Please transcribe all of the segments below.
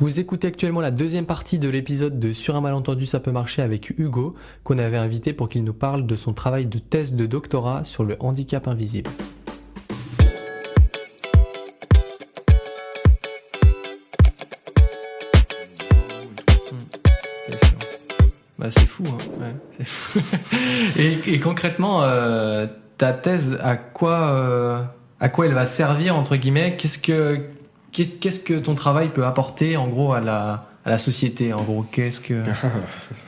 Vous écoutez actuellement la deuxième partie de l'épisode de Sur un malentendu ça peut marcher avec Hugo, qu'on avait invité pour qu'il nous parle de son travail de thèse de doctorat sur le handicap invisible. C'est fou, hein. Ouais, c'est fou. Et concrètement, ta thèse, à quoi elle va servir, entre guillemets? Qu'est-ce que ton travail peut apporter, en gros, à la société? En gros,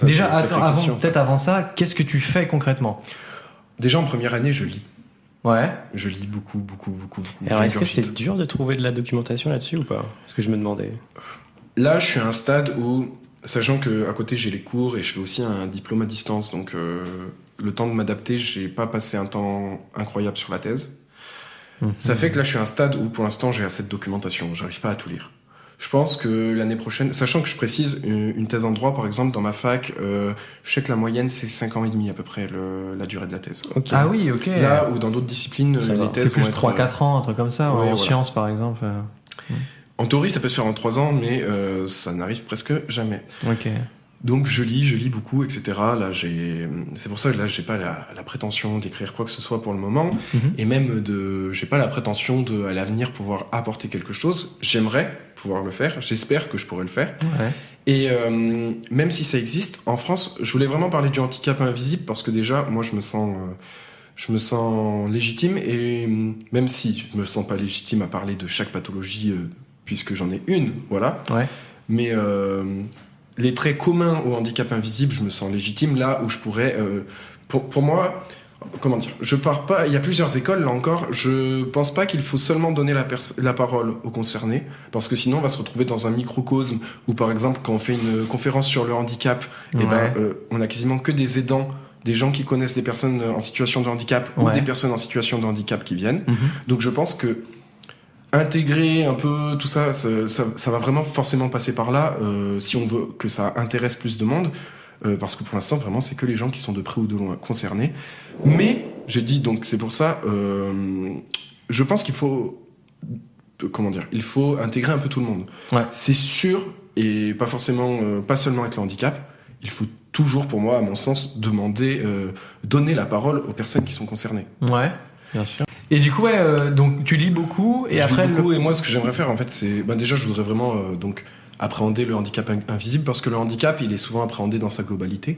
Déjà, avant ça, qu'est-ce que tu fais concrètement? Déjà, en première année, je lis. Ouais. Je lis beaucoup. Alors, est-ce que c'est dur de trouver de la documentation là-dessus ou pas? Parce que je me demandais. Là, je suis à un stade où, sachant qu'à côté, j'ai les cours et je fais aussi un diplôme à distance, donc le temps de m'adapter, j'ai pas passé un temps incroyable sur la thèse. Ça fait que là, je suis à un stade où, pour l'instant, j'ai assez de documentation. J'arrive pas à tout lire. Je pense que l'année prochaine, sachant que je précise, une thèse en droit, par exemple, dans ma fac, je sais que la moyenne, c'est 5 ans et demi à peu près, la durée de la thèse. Okay. Ah oui, ok. Là, ou dans d'autres disciplines, les thèses vont être 3-4 ans, un truc comme ça, en sciences, par exemple. En théorie, ça peut se faire en 3 ans, mais ça n'arrive presque jamais. Ok. Donc je lis beaucoup, etc. Là, c'est pour ça que là, j'ai pas la prétention d'écrire quoi que ce soit pour le moment, et même j'ai pas la prétention à l'avenir pouvoir apporter quelque chose. J'aimerais pouvoir le faire, j'espère que je pourrai le faire. Ouais. Et même si ça existe, en France, je voulais vraiment parler du handicap invisible parce que déjà, moi, je me sens légitime, et même si je me sens pas légitime à parler de chaque pathologie, puisque j'en ai une, voilà. Ouais. Mais les traits communs au handicap invisible, je me sens légitime là où je pourrais... pour moi, comment dire, je pars pas... Il y a plusieurs écoles, là encore. Je pense pas qu'il faut seulement donner la parole aux concernés, parce que sinon on va se retrouver dans un microcosme où, par exemple, quand on fait une conférence sur le handicap, on a quasiment que des aidants, des gens qui connaissent des personnes en situation de handicap ou des personnes en situation de handicap qui viennent. Donc je pense que intégrer un peu tout ça, ça va vraiment forcément passer par là, si on veut que ça intéresse plus de monde, parce que pour l'instant, vraiment, c'est que les gens qui sont de près ou de loin concernés. Mais, j'ai dit, donc c'est pour ça, je pense qu'il faut, il faut intégrer un peu tout le monde. Ouais. C'est sûr, et pas forcément, pas seulement avec le handicap, il faut toujours, pour moi, à mon sens, donner la parole aux personnes qui sont concernées. Ouais, bien sûr. Et du coup, donc tu lis beaucoup, et après... Et moi, ce que j'aimerais faire, en fait, c'est... déjà, je voudrais vraiment appréhender le handicap invisible, parce que le handicap, il est souvent appréhendé dans sa globalité.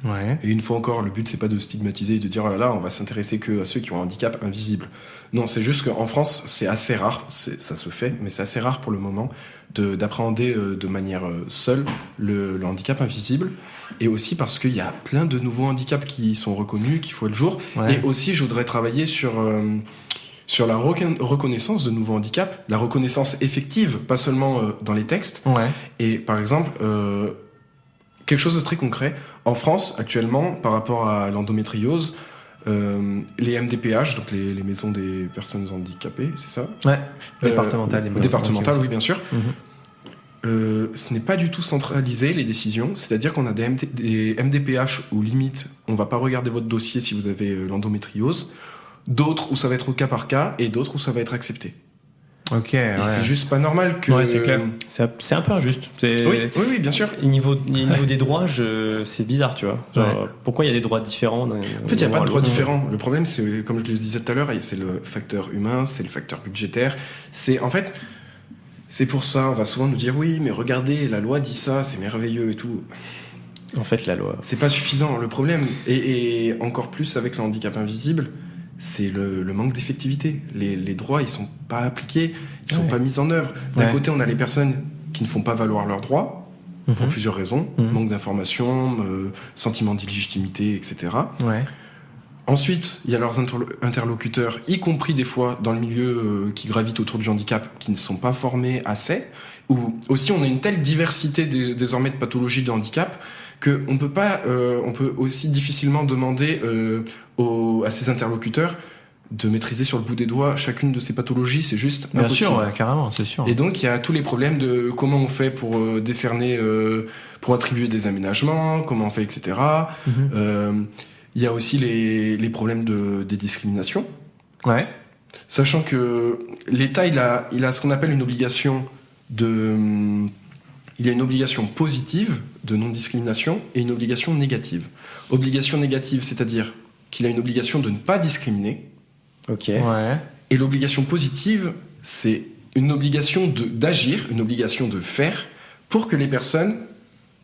Ouais. Et une fois encore, le but, c'est pas de stigmatiser et de dire « Oh là là, on va s'intéresser que à ceux qui ont un handicap invisible ». Non, c'est juste qu'en France, c'est assez rare, ça se fait, mais c'est assez rare pour le moment d'appréhender de manière seule le handicap invisible. Et aussi parce qu'il y a plein de nouveaux handicaps qui sont reconnus, qui voient le jour. Ouais. Et aussi, je voudrais travailler sur la reconnaissance de nouveaux handicaps, la reconnaissance effective, pas seulement dans les textes. Ouais. Et par exemple, quelque chose de très concret, en France, actuellement, par rapport à l'endométriose, les MDPH, donc les maisons des personnes handicapées, c'est ça ? Ouais, départementales. Départementales, oui, bien sûr. Ce n'est pas du tout centralisé, les décisions, c'est-à-dire qu'on a des MDPH où limite, on va pas regarder votre dossier si vous avez l'endométriose, d'autres où ça va être au cas par cas, et d'autres où ça va être accepté. Ok, et c'est juste pas normal que... Ouais, c'est clair. C'est un peu injuste. Oui, bien sûr. Niveau des droits, c'est bizarre, tu vois. Genre, pourquoi il y a des droits différents En fait, il n'y a pas de droits différents. Le problème, c'est, comme je le disais tout à l'heure, c'est le facteur humain, c'est le facteur budgétaire. C'est pour ça, on va souvent nous dire « Oui, mais regardez, la loi dit ça, c'est merveilleux et tout. » En fait, la loi... C'est pas suffisant. Le problème, et encore plus avec le handicap invisible, c'est le manque d'effectivité. Les droits, ils sont pas appliqués, ils sont pas mis en œuvre. D'un côté, on a les personnes qui ne font pas valoir leurs droits, pour plusieurs raisons. Manque d'information, sentiment d'illégitimité, etc. Ouais. Ensuite, il y a leurs interlocuteurs, y compris des fois dans le milieu qui gravite autour du handicap, qui ne sont pas formés assez. Ou aussi, on a une telle diversité désormais de pathologies de handicap qu'on peut pas, on peut aussi difficilement demander à ses interlocuteurs de maîtriser sur le bout des doigts chacune de ces pathologies. C'est juste impossible. Bien sûr, ouais, carrément, c'est sûr. Et donc, il y a tous les problèmes de comment on fait pour décerner, pour attribuer des aménagements, comment on fait, etc. Il y a aussi les problèmes des discriminations. Ouais. Sachant que l'État, il a ce qu'on appelle une obligation de il a une obligation positive de non-discrimination et une obligation négative. Obligation négative, c'est-à-dire qu'il a une obligation de ne pas discriminer. Ok. Ouais. Et l'obligation positive, c'est une obligation d'agir, une obligation de faire pour que les personnes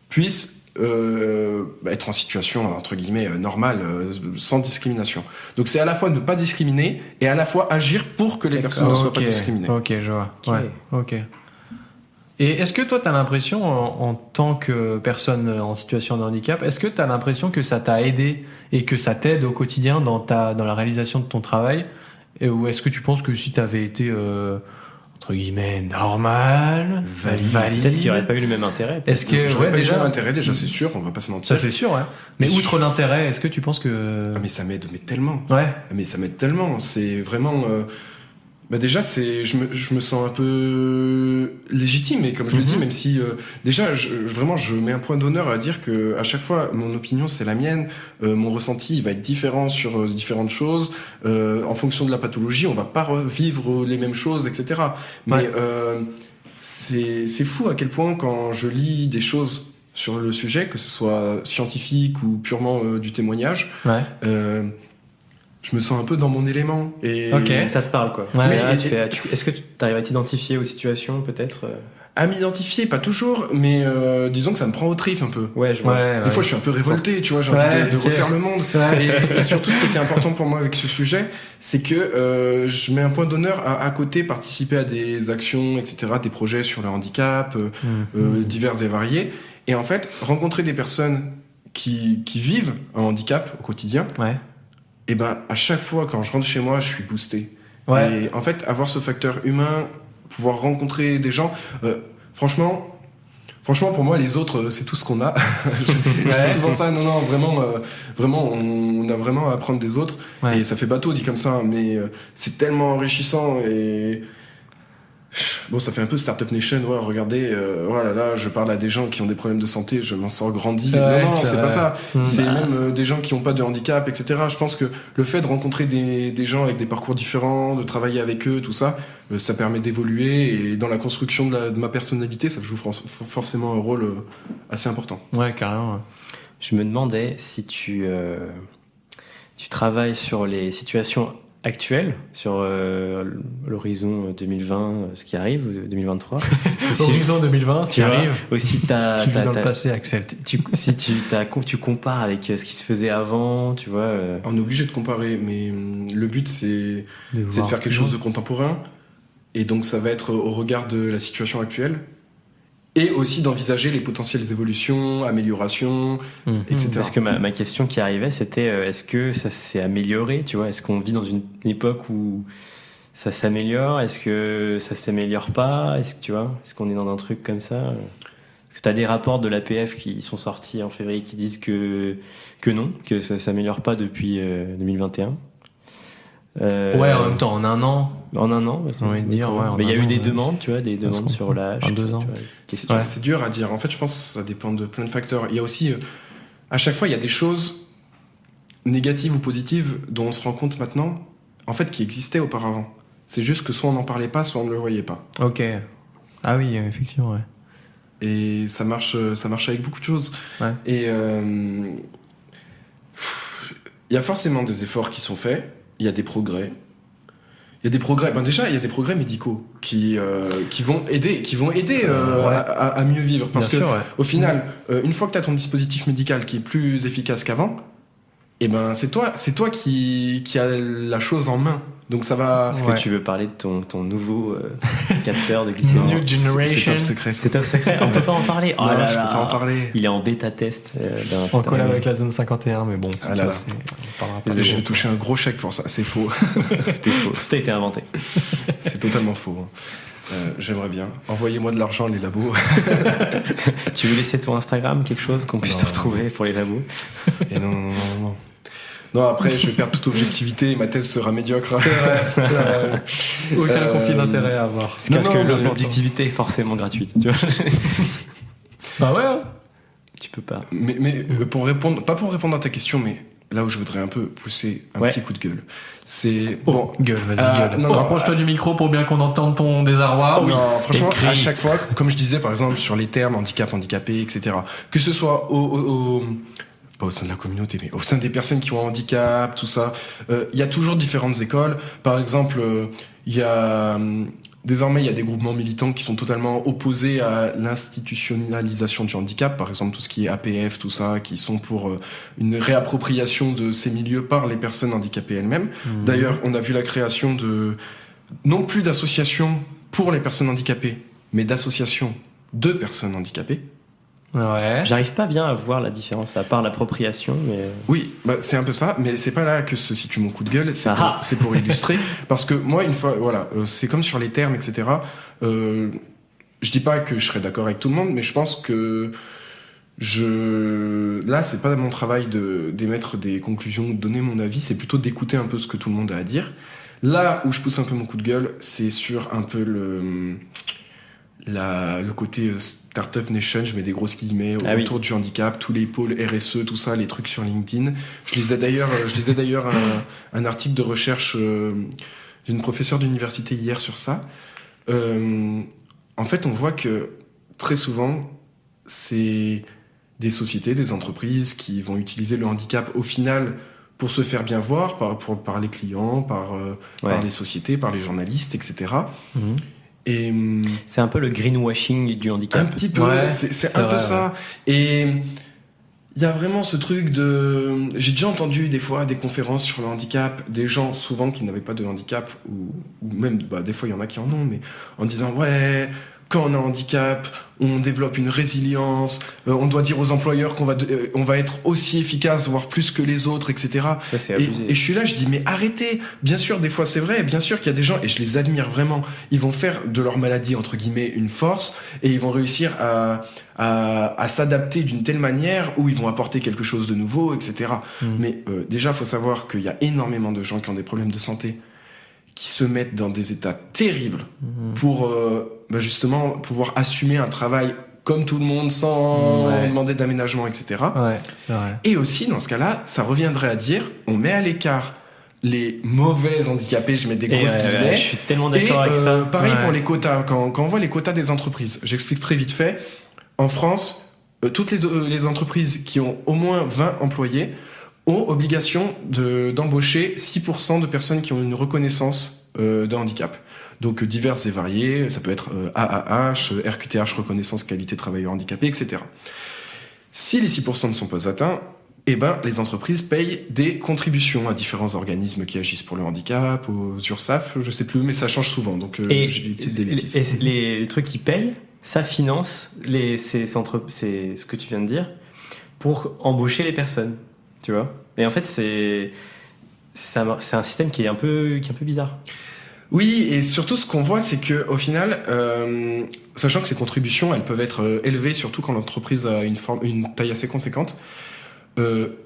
puissent être en situation, entre guillemets, normale, sans discrimination. Donc c'est à la fois ne pas discriminer et à la fois agir pour que les personnes ne soient pas discriminées. Ok, je vois. Ok. Ouais, ok. Et est-ce que toi, tu as l'impression, en tant que personne en situation de handicap, est-ce que tu as l'impression que ça t'a aidé et que ça t'aide au quotidien dans la réalisation de ton travail? Ou est-ce que tu penses que si tu avais été, entre guillemets, normal, valide, Peut-être qu'il n'y aurait pas eu le même intérêt. Est-ce que J'aurais pas eu le déjà, même intérêt, déjà c'est sûr, on va pas se mentir. ça c'est sûr, ouais. Mais Mais outre l'intérêt, est-ce que tu penses que Ah, mais ça m'aide mais tellement. ouais, Ah, mais ça m'aide tellement. C'est vraiment. Déjà, je me sens un peu légitime, et comme je le dis, même si déjà, vraiment, je mets un point d'honneur à dire que à chaque fois, mon opinion c'est la mienne, mon ressenti il va être différent sur différentes choses, en fonction de la pathologie, on va pas revivre les mêmes choses, etc. Mais c'est fou à quel point quand je lis des choses sur le sujet, que ce soit scientifique ou purement du témoignage. ouais, Je me sens un peu dans mon élément. Et ok. Ça te parle, quoi. Ouais. Mais là, Mais- est-ce que tu arrives à t'identifier aux situations, peut-être à m'identifier, pas toujours, mais disons que ça me prend aux tripes un peu. Ouais, je vois. Ouais, Des fois, je suis un peu révolté, tu vois, j'ai envie Ouais, de ok. refaire le monde. Ouais. Et surtout, ce qui était important pour moi avec ce sujet, c'est que je mets un point d'honneur à côté participer à des actions, etc., des projets sur le handicap, divers et variés. Et en fait, rencontrer des personnes qui vivent un handicap au quotidien, Ouais. et ben à chaque fois quand je rentre chez moi, je suis boosté. Ouais. Et en fait, avoir ce facteur humain, pouvoir rencontrer des gens, franchement, pour moi, les autres, c'est tout ce qu'on a. Je dis souvent ça. Non, vraiment, on a vraiment à apprendre des autres. Ouais. Et ça fait bateau dit comme ça, mais c'est tellement enrichissant. Et bon, ça fait un peu Startup Nation. Ouais, regardez, oh là là, je parle à des gens qui ont des problèmes de santé, je m'en sors grandi. Ouais, non, c'est c'est vrai. pas ça. C'est Bah. même des gens qui n'ont pas de handicap, etc. Je pense que le fait de rencontrer des gens avec des parcours différents, de travailler avec eux, tout ça, ça permet d'évoluer. Et dans la construction de ma personnalité, ça joue forcément un rôle assez important. Ouais, carrément. Ouais. Je me demandais si tu travailles sur les situations actuelles, sur l'horizon 2020, ce qui arrive, ou 2023. Horizon 2020, ce qui tu vois, arrive. aussi Tu vis dans le passé, Axel. si tu compares avec ce qui se faisait avant, tu vois. On est obligé de comparer, mais le but, c'est de faire quelque chose de contemporain. Et donc, ça va être au regard de la situation actuelle. Et aussi d'envisager les potentielles évolutions, améliorations, etc. Parce que ma question qui arrivait, c'était est-ce que ça s'est amélioré, tu vois? Est-ce qu'on vit dans une époque où ça s'améliore? Est-ce que ça s'améliore pas? Est-ce que tu vois? Est-ce qu'on est dans un truc comme ça? Parce que tu as des rapports de l'APF qui sont sortis en février qui disent que non, que ça s'améliore pas depuis 2021. Ouais, en même temps, en un an. En un an, J'ai envie de dire, ouais, en mais il y a un eu an, des ouais. demandes, tu vois, des demandes sur l'âge. En 2 tu ans. vois, questions. Ouais. C'est dur à dire. En fait, je pense que ça dépend de plein de facteurs. Il y a aussi, à chaque fois, il y a des choses négatives ou positives dont on se rend compte maintenant, en fait, qui existaient auparavant. C'est juste que soit on n'en parlait pas, soit on ne le voyait pas. Ok. Ah oui, effectivement, ouais. Et ça marche avec beaucoup de choses. Ouais. Et il y a forcément des efforts qui sont faits. Il y a des progrès. Il y a des progrès. Ben déjà, il y a des progrès médicaux qui vont aider, à mieux vivre. Parce Bien que sûr, ouais. au final, une fois que tu as ton dispositif médical qui est plus efficace qu'avant, et ben c'est toi qui a la chose en main. Donc ça va. Est-ce Ouais. que tu veux parler de ton nouveau capteur de glycémie? New Generation. C'est top secret. C'est top secret, on peut pas en parler. Oh Non, là je peux là. pas en parler. Il est en bêta test. En collab avec la zone 51, mais bon. Ah là là. On parlera pas. Désolé, je vais toucher un gros chèque pour ça. C'est faux. Tout est faux. Tout a été inventé. C'est totalement faux. J'aimerais bien. Envoyez-moi de l'argent, les labos. Tu veux laisser ton Instagram, quelque chose qu'on puisse Non. te retrouver pour les labos? Et non. Non, après, je vais perdre toute objectivité et ma thèse sera médiocre. C'est vrai. Aucun conflit d'intérêt à avoir. Parce que non, l'objectivité est forcément gratuite. Tu vois. Bah ouais. Hein. Tu peux pas. Mais pour répondre, pas pour répondre à ta question, mais là où je voudrais un peu pousser un Ouais. petit coup de gueule, c'est Bon, gueule, vas-y, gueule. non, non, Rapproche-toi du micro pour bien qu'on entende ton désarroi. non, franchement, Et crie. à chaque fois, comme je disais par exemple sur les termes handicap, handicapé, etc., que ce soit pas au sein de la communauté, mais au sein des personnes qui ont un handicap, tout ça, il y a toujours différentes écoles. Par exemple, il y a désormais il y a des groupements militants qui sont totalement opposés à l'institutionnalisation du handicap, par exemple tout ce qui est APF, tout ça, qui sont pour une réappropriation de ces milieux par les personnes handicapées elles-mêmes. D'ailleurs, on a vu la création de non plus d'associations pour les personnes handicapées, mais d'associations de personnes handicapées. Ouais. J'arrive pas bien à voir la différence, à part l'appropriation, mais... Oui, bah, c'est un peu ça, mais c'est pas là que se situe mon coup de gueule, Ah. c'est pour illustrer, parce que moi, une fois, voilà, c'est comme sur les termes, etc. Je dis pas que je serais d'accord avec tout le monde, mais je pense que là, c'est pas mon travail d'émettre des conclusions, de donner mon avis, c'est plutôt d'écouter un peu ce que tout le monde a à dire. Là où je pousse un peu mon coup de gueule, c'est sur un peu le côté Startup Nation, je mets des grosses guillemets autour du handicap, tous les pôles RSE, tout ça, les trucs sur LinkedIn. Je lisais d'ailleurs un article de recherche d'une professeure d'université hier sur ça. En fait, on voit que très souvent, c'est des sociétés, des entreprises qui vont utiliser le handicap au final pour se faire bien voir par les clients, par les sociétés, par les journalistes, etc. Mhm. Et C'est un peu le greenwashing du handicap. un petit peu, Ouais, c'est un peu vrai, ça. Et il y a vraiment ce truc de... J'ai déjà entendu des fois des conférences sur le handicap, des gens souvent qui n'avaient pas de handicap, ou même, des fois il y en a qui en ont, mais en disant ouais, quand on a un handicap, on développe une résilience, on doit dire aux employeurs on va être aussi efficace, voire plus que les autres, etc. Ça, c'est abusé. Et je suis là, je dis mais arrêtez. Bien sûr, des fois c'est vrai, bien sûr qu'il y a des gens, et je les admire vraiment, ils vont faire de leur maladie, entre guillemets, une force, et ils vont réussir à s'adapter d'une telle manière où ils vont apporter quelque chose de nouveau, etc. Mais déjà, il faut savoir qu'il y a énormément de gens qui ont des problèmes de santé, qui se mettent dans des états terribles pour justement pouvoir assumer un travail comme tout le monde sans demander d'aménagement, etc. Ouais, c'est vrai. Et aussi, dans ce cas-là, ça reviendrait à dire, on met à l'écart les mauvais handicapés, je mets des grosses guillemets. Je suis tellement d'accord avec ça. Pareil Ouais. pour les quotas, quand on voit les quotas des entreprises, j'explique très vite fait, en France, toutes les entreprises qui ont au moins 20 employés ont obligation d'embaucher 6% de personnes qui ont une reconnaissance de handicap. Donc diverses et variées, ça peut être AAH, RQTH, reconnaissance qualité travailleur handicapé, etc. Si les 6% ne sont pas atteints, les entreprises payent des contributions à différents organismes qui agissent pour le handicap, aux URSSAF, je sais plus, mais ça change souvent, donc Et j'ai dit peut-être des bêtises. les trucs qui payent, ça finance c'est ce que tu viens de dire pour embaucher les personnes, tu vois. Et en fait, c'est un système qui est un peu bizarre. Oui, et surtout ce qu'on voit, c'est que au final, sachant que ces contributions, elles peuvent être élevées, surtout quand l'entreprise a une taille assez conséquente,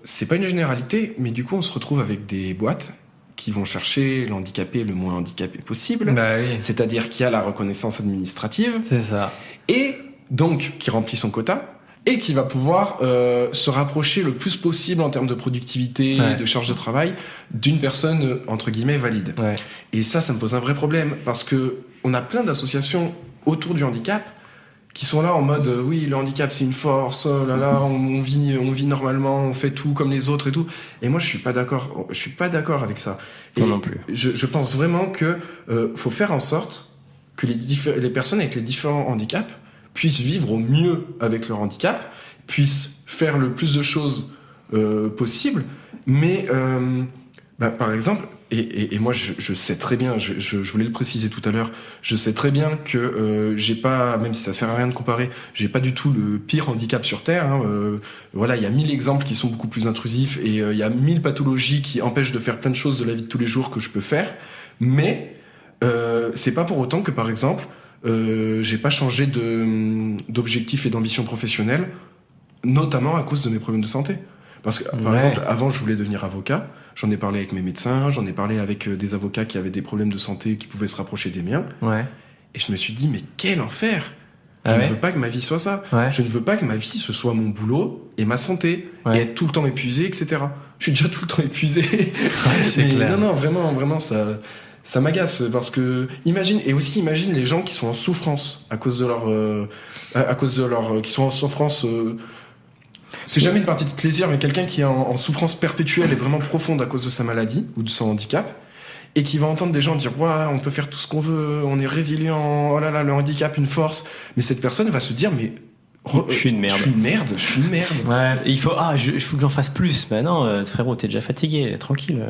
c'est pas une généralité, mais du coup, on se retrouve avec des boîtes qui vont chercher l'handicapé le moins handicapé possible, Bah oui, c'est-à-dire qui a la reconnaissance administrative, c'est ça. et donc qui remplit son quota, et qui va pouvoir se rapprocher le plus possible en termes de productivité, Ouais. de charge de travail, d'une personne, entre guillemets, valide. Ouais. Et ça me pose un vrai problème, parce que on a plein d'associations autour du handicap qui sont là en mode oui, le handicap c'est une force, oh là là, on vit normalement, on fait tout comme les autres et tout. Et moi je suis pas d'accord avec ça. Moi Et non plus. je pense vraiment que faut faire en sorte que les personnes avec les différents handicaps puissent vivre au mieux avec leur handicap, puissent faire le plus de choses possible, mais par exemple, et moi je sais très bien, je voulais le préciser tout à l'heure, je sais très bien que j'ai pas, même si ça sert à rien de comparer, j'ai pas du tout le pire handicap sur Terre. Hein, voilà, il y a 1000 exemples qui sont beaucoup plus intrusifs et il y a 1000 pathologies qui empêchent de faire plein de choses de la vie de tous les jours que je peux faire, mais c'est pas pour autant que par exemple j'ai pas changé d'objectif et d'ambition professionnelle, notamment à cause de mes problèmes de santé. Parce que, par exemple, avant, je voulais devenir avocat. J'en ai parlé avec mes médecins, j'en ai parlé avec des avocats qui avaient des problèmes de santé qui pouvaient se rapprocher des miens. Ouais. Et je me suis dit, mais quel enfer! Je Ah ne ouais veux pas que ma vie soit ça. Ouais. Je ne veux pas que ma vie, ce soit mon boulot et ma santé. Ouais. Et être tout le temps épuisé, etc. Je suis déjà tout le temps épuisé. c'est Mais clair. non, vraiment, ça m'agace. Parce que, imagine les gens qui sont en souffrance à cause de leur qui sont en souffrance. C'est jamais une partie de plaisir, mais quelqu'un qui est en souffrance perpétuelle et vraiment profonde à cause de sa maladie ou de son handicap, et qui va entendre des gens dire ouais, on peut faire tout ce qu'on veut, on est résilient, oh là là, le handicap, une force. Mais cette personne va se dire mais Je suis une merde. Je suis une merde. Ouais. Et il faut que j'en fasse plus. Mais non, frérot, t'es déjà fatigué, tranquille.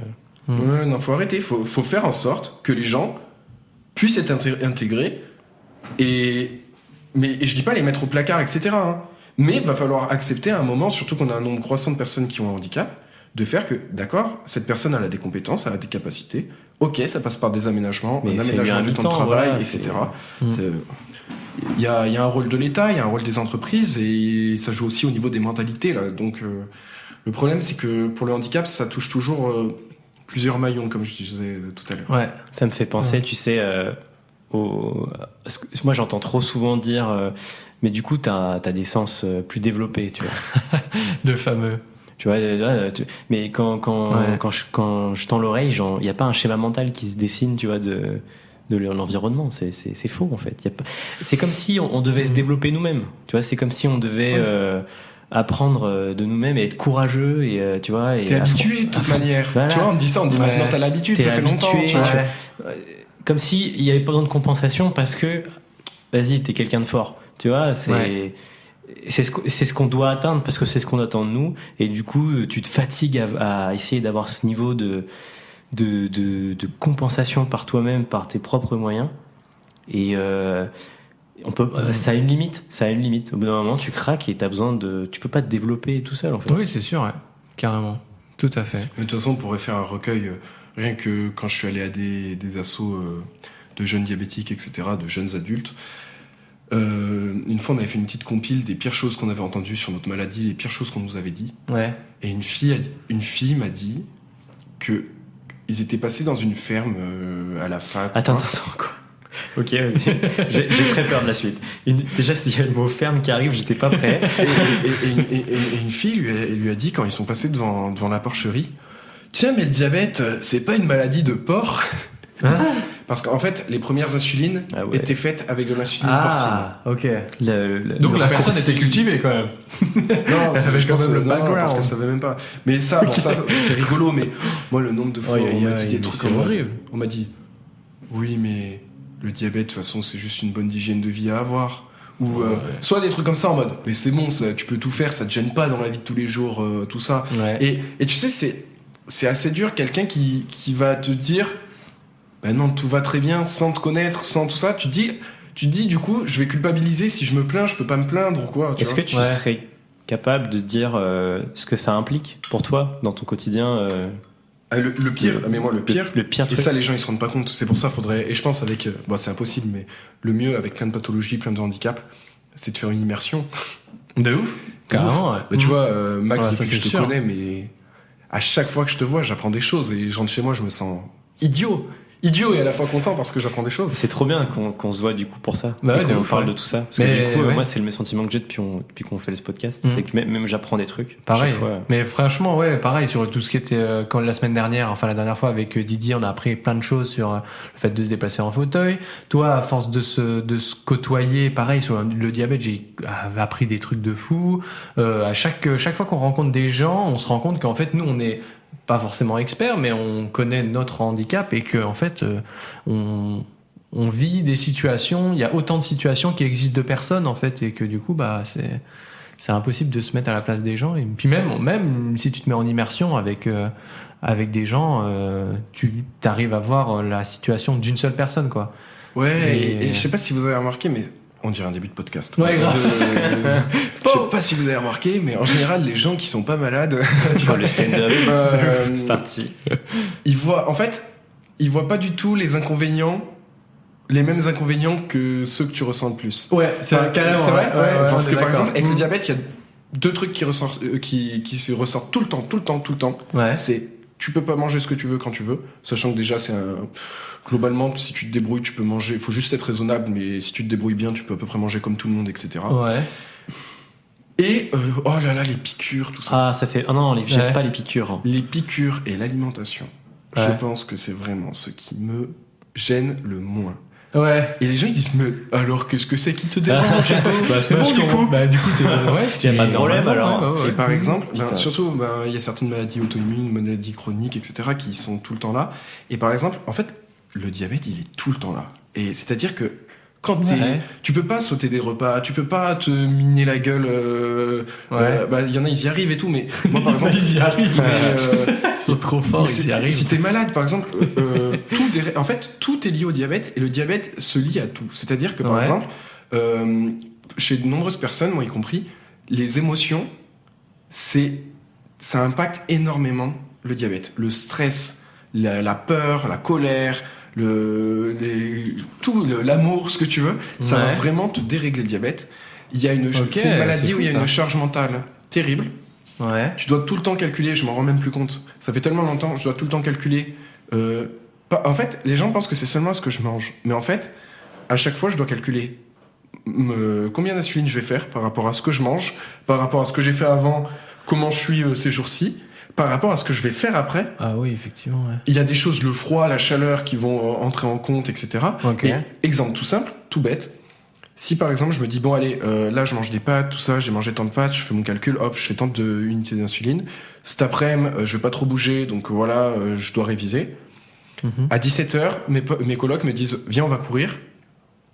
Ouais, non, faut arrêter. Faut faire en sorte que les gens puissent être intégrés. Et je dis pas les mettre au placard, etc. hein. Mais il va falloir accepter à un moment, surtout qu'on a un nombre croissant de personnes qui ont un handicap, de faire que, d'accord, cette personne elle a des compétences, elle a des capacités. Ok, ça passe par des aménagements, Mais un fais-lui aménagement un du temps de mi-temps, travail, voilà, etc. Mm. Il y a un rôle de l'État, il y a un rôle des entreprises, et ça joue aussi au niveau des mentalités. Là. Donc, le problème, c'est que pour le handicap, ça touche toujours plusieurs maillons, comme je disais tout à l'heure. Ouais. Ça me fait penser, Ouais. tu sais, moi j'entends trop souvent dire, mais du coup t'as des sens plus développés, tu vois. Le fameux. Tu vois, mais quand Ouais. je tends l'oreille, il n'y a pas un schéma mental qui se dessine, tu vois, de l'environnement. C'est faux en fait. C'est comme si on devait se développer nous-mêmes. Tu vois, c'est comme si on devait apprendre de nous-mêmes et être courageux et tu vois. T'es habitué de toute manière. Voilà. Tu vois, on me dit ça, on me dit Ouais. maintenant t'as l'habitude, T'es ça fait longtemps. habitué, Tu vois. Ouais. Comme s'il n'y avait pas besoin de compensation parce que, vas-y, t'es quelqu'un de fort. Tu vois, Ouais. c'est ce qu'on doit atteindre parce que c'est ce qu'on attend de nous. Et du coup, tu te fatigues à essayer d'avoir ce niveau de compensation par toi-même, par tes propres moyens. Et ça a une limite. Ça a une limite. Au bout d'un moment, tu craques et tu peux pas te développer tout seul, en fait. Oui, c'est sûr, ouais. Carrément. Tout à fait. Mais de toute façon, on pourrait faire un recueil, rien que quand je suis allé à des assos de jeunes diabétiques, etc., de jeunes adultes. Une fois, on avait fait une petite compile des pires choses qu'on avait entendues sur notre maladie, les pires choses qu'on nous avait dit. Ouais. Et une fille m'a dit que ils étaient passés dans une ferme à la fac. Attends, quoi. Ok, vas-y. J'ai très peur de la suite. Déjà, s'il y a le mot ferme qui arrive, j'étais pas prêt. Et une fille lui a dit, quand ils sont passés devant la porcherie, tiens, mais le diabète, c'est pas une maladie de porc. Parce qu'en fait, les premières insulines étaient faites avec de l'insuline porcine. Ah, ok. le Donc la personne raccourci- était cultivée quand même. Non, Elle savait je quand pense même le non, background. parce qu'elle savait même pas. Mais ça, bon, ça c'est rigolo, mais moi, le nombre de fois, on m'a dit des trucs c'est comme horrible. on m'a dit, oui, mais le diabète, de toute façon, c'est juste une bonne hygiène de vie à avoir. Ou soit des trucs comme ça en mode, mais c'est bon, ça, tu peux tout faire, ça te gêne pas dans la vie de tous les jours, tout ça. Ouais. Et tu sais, c'est assez dur, quelqu'un qui va te dire, ben non, tout va très bien, sans te connaître, sans tout ça. Tu te dis, du coup, je vais culpabiliser si je me plains, je peux pas me plaindre ou quoi. Est-ce que tu serais capable de dire ce que ça implique pour toi dans ton quotidien Le pire, mais moi, le pire, le pire et truc. ça, les gens, ils se rendent pas compte. C'est pour ça, faudrait, et je pense avec, bon, c'est impossible, mais le mieux avec plein de pathologies, plein de handicaps, c'est de faire une immersion. De ouf. Carrément, ouais. Bah, tu vois, Max, Ouais, ça, depuis que je c'est te sûr. connais, mais à chaque fois que je te vois, j'apprends des choses et je rentre chez moi, je me sens idiot et à la fois content parce que j'apprends des choses. C'est trop bien qu'on se voit du coup pour ça. Bah ouais, et de qu'on ouf, parle ouais. de tout ça. Parce Mais que du coup, ouais. moi, c'est le sentiment que j'ai depuis qu'on fait ce podcast. Mhm. C'est que même j'apprends des trucs. à Pareil. chaque fois. Mais franchement, ouais, pareil sur tout ce qui était quand la semaine dernière, enfin la dernière fois avec Didier, on a appris plein de choses sur le fait de se déplacer en fauteuil. Toi, à force de se côtoyer, pareil sur le diabète, j'ai appris des trucs de fou. À chaque fois qu'on rencontre des gens, on se rend compte qu'en fait nous, on est pas forcément experts, mais on connaît notre handicap et que en fait, on vit des situations. Il y a autant de situations qui existent de personnes en fait, et que du coup, bah c'est impossible de se mettre à la place des gens. Et puis même si tu te mets en immersion avec des gens, tu arrives à voir la situation d'une seule personne, quoi. Ouais, Et- et je sais pas si vous avez remarqué, mais on dirait un début de podcast. Ouais, grave. Je sais pas si vous avez remarqué, mais en général, les gens qui sont pas malades, tu vois, Le stand-up, euh, c'est parti. ils voient pas du tout les mêmes inconvénients que ceux que tu ressens le plus. Ouais, C'est vrai, parce que par exemple, avec le Mm. diabète, il y a deux trucs qui se ressortent tout le temps. Ouais. C'est tu peux pas manger ce que tu veux quand tu veux, sachant que déjà globalement, si tu te débrouilles, tu peux manger. Il faut juste être raisonnable, mais si tu te débrouilles bien, tu peux à peu près manger comme tout le monde, etc. Ouais. Et oh là là, les piqûres, tout ça. Ah, ça fait. Ah non, j'aime Ouais. pas les piqûres. Les piqûres et l'alimentation, je Ouais. pense que c'est vraiment ce qui me gêne le moins. Ouais. Et les gens ils disent mais alors qu'est-ce que c'est qui te dérange? Bah, c'est bon, je du comprends. coup. Bah, du coup, t'es. Ouais, Y a pas de problème, alors. Ouais, ouais, ouais. Et par exemple, Putain. surtout, il y a certaines maladies auto-immunes, maladies chroniques, etc., qui sont tout le temps là. Et par exemple, en fait, le diabète, il est tout le temps là. Et c'est-à-dire que quand Ouais. tu peux pas sauter des repas, tu peux pas te miner la gueule. Il y en a, ils y arrivent et tout, mais moi, par exemple, Ils y arrivent. mais, Ils sont trop forts, mais ils y arrivent. si t'es malade, par exemple, en fait, tout est lié au diabète et le diabète se lie à tout. C'est-à-dire que, par Ouais. exemple, chez de nombreuses personnes, moi y compris, les émotions, ça impacte énormément le diabète. Le stress, la peur, la colère, l'amour, ce que tu veux, ça va Ouais. vraiment te dérégler le diabète. C'est une c'est maladie où fou, il y a ça. une charge mentale terrible. Ouais. Tu dois tout le temps calculer, je m'en rends même plus compte. Ça fait tellement longtemps, je dois tout le temps calculer. En fait, les gens pensent que c'est seulement ce que je mange. Mais en fait, à chaque fois, je dois calculer combien d'insuline je vais faire par rapport à ce que je mange, par rapport à ce que j'ai fait avant, comment je suis ces jours-ci, par rapport à ce que je vais faire après. Ah oui, effectivement, ouais. Il y a des choses, le froid, la chaleur qui vont entrer en compte, etc. Ok. Et exemple tout simple, tout bête. Si par exemple je me dis bon allez là je mange des pâtes tout ça j'ai mangé tant de pâtes je fais mon calcul hop je fais tant d'unités d'insuline cet après-midi je vais pas trop bouger donc voilà je dois réviser Mhm. à 17h mes colocs me disent viens on va courir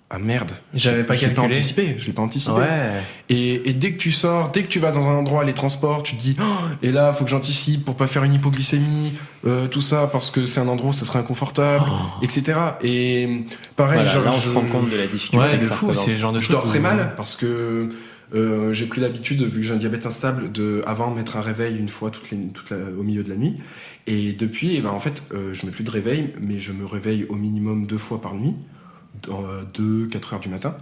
ah merde J'avais pas je l'ai calculé. je l'ai pas anticipé Ouais. et dès que tu sors dès que tu vas dans un endroit les transports tu te dis oh, et là faut que j'anticipe pour pas faire une hypoglycémie tout ça parce que c'est un endroit où ça serait inconfortable etc et pareil Voilà, genre, là, on se rend compte de la difficulté Ouais, que de ça fou, représente. c'est le genre de je truc dors très où- mal parce que j'ai pris l'habitude, vu que j'ai un diabète instable, de avant mettre un réveil une fois au milieu de la nuit. Et depuis, en fait, je mets plus de réveil, mais je me réveille au minimum 2 fois par nuit, 2-4 heures du matin.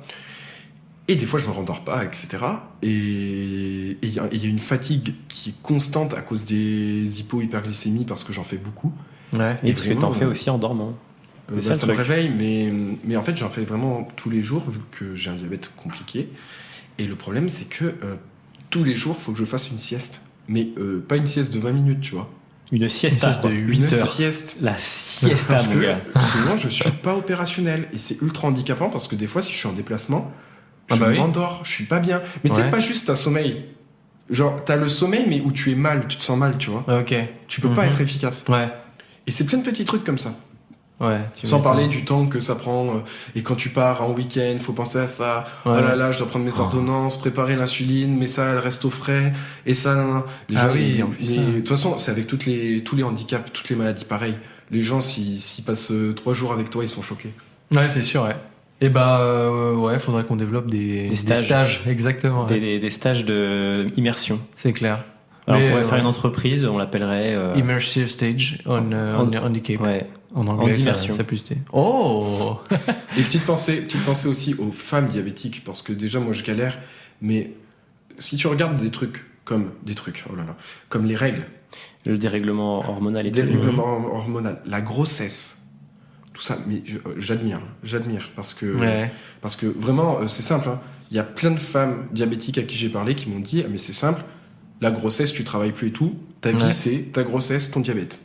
Et des fois, je me rendors pas, etc. Et il y a une fatigue qui est constante à cause des hypo-hyperglycémies parce que j'en fais beaucoup. Ouais. Et parce que t'en vraiment, fais aussi en dormant. C'est ça, le ça me truc. réveille, mais en fait, j'en fais vraiment tous les jours, vu que j'ai un diabète compliqué. Et le problème, c'est que tous les jours, il faut que je fasse une sieste. Mais pas une sieste de 20 minutes, tu vois. Une siesta, sieste de quoi. 8 Une heures. sieste. La siesta, Parce mon que gars. sinon, je suis pas opérationnel. Et c'est ultra handicapant parce que des fois, si je suis en déplacement, Ah je bah oui. m'endors, je suis pas bien. Mais tu sais, Ouais. pas juste un sommeil. Genre, t'as le sommeil, mais où tu es mal, tu te sens mal, tu vois. Ok. Tu peux pas Mhm. être efficace. Ouais. Et c'est plein de petits trucs comme ça. Ouais. tu Sans m'étonnes. parler du temps que ça prend. Et quand tu pars en week-end, faut penser à ça. Ouais. Oh là là, je dois prendre mes ordonnances, préparer l'insuline, mais ça, elle reste au frais. Et ça, nan, nan. Les Ah gens, oui, ils- en plus, mais ça. de toute façon, c'est avec tous les handicaps, toutes les maladies pareilles. Les gens, s'ils passent 3 jours avec toi, ils sont choqués. Ouais, c'est sûr, ouais. Et ouais, faudrait qu'on développe des stages. exactement. ouais. Des stages de immersion. C'est clair. Alors, Mais, on pourrait faire ouais. une entreprise, on l'appellerait. Immersive stage on the Cape. Ouais. En anglais, ça, d'immersion. ça plus t'es. Oh. Et petite pensée aussi aux femmes diabétiques, parce que déjà, moi, je galère. Mais si tu regardes comme les règles, Le dérèglement hormonal et tout. dérèglement hormonal, la grossesse, tout ça, mais j'admire, parce que Ouais. vraiment, c'est simple. Hein. Il y a plein de femmes diabétiques à qui j'ai parlé qui m'ont dit, ah, mais c'est simple, la grossesse, tu travailles plus et tout, ta vie, Ouais. c'est ta grossesse, ton diabète.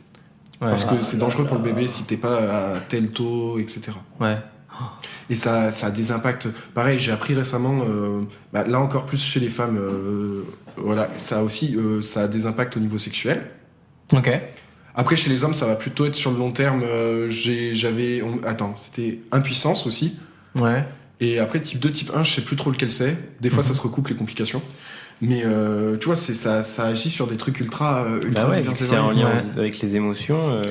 Ouais. Parce que c'est dangereux pour le bébé si t'es pas à tel taux, etc. Ouais. Et ça a des impacts. Pareil, j'ai appris récemment, là encore plus chez les femmes, voilà, ça a des impacts au niveau sexuel. Ok. Après, chez les hommes, ça va plutôt être sur le long terme. C'était impuissance aussi. Ouais. Et après, type 2, type 1, je sais plus trop lequel c'est. Des fois, ça se recoupe les complications. Mais tu vois, ça agit sur des trucs ultra Bah ouais, divers et c'est en variés. lien Ouais. avec les émotions.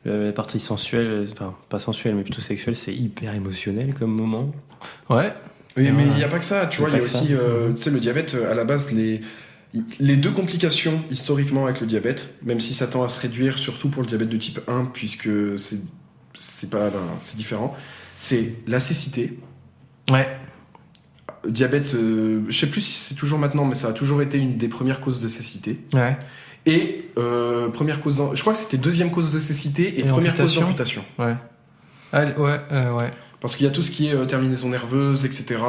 La partie sensuelle, enfin pas sensuelle, mais plutôt sexuelle, c'est hyper émotionnel comme moment. Ouais. Mais Et il voilà. n'y a pas que ça, tu vois, il y a pas que ça. aussi, tu sais, le diabète, à la base, les deux complications historiquement avec le diabète, même si ça tend à se réduire, surtout pour le diabète de type 1, puisque c'est différent, c'est la cécité. Ouais. diabète, je sais plus si c'est toujours maintenant, mais ça a toujours été une des premières causes de cécité. Ouais. Et première cause, je crois que c'était deuxième cause de cécité et Et première cause amputation. d'amputation. Ouais. Ouais. Parce qu'il y a tout ce qui est terminaison nerveuse, etc.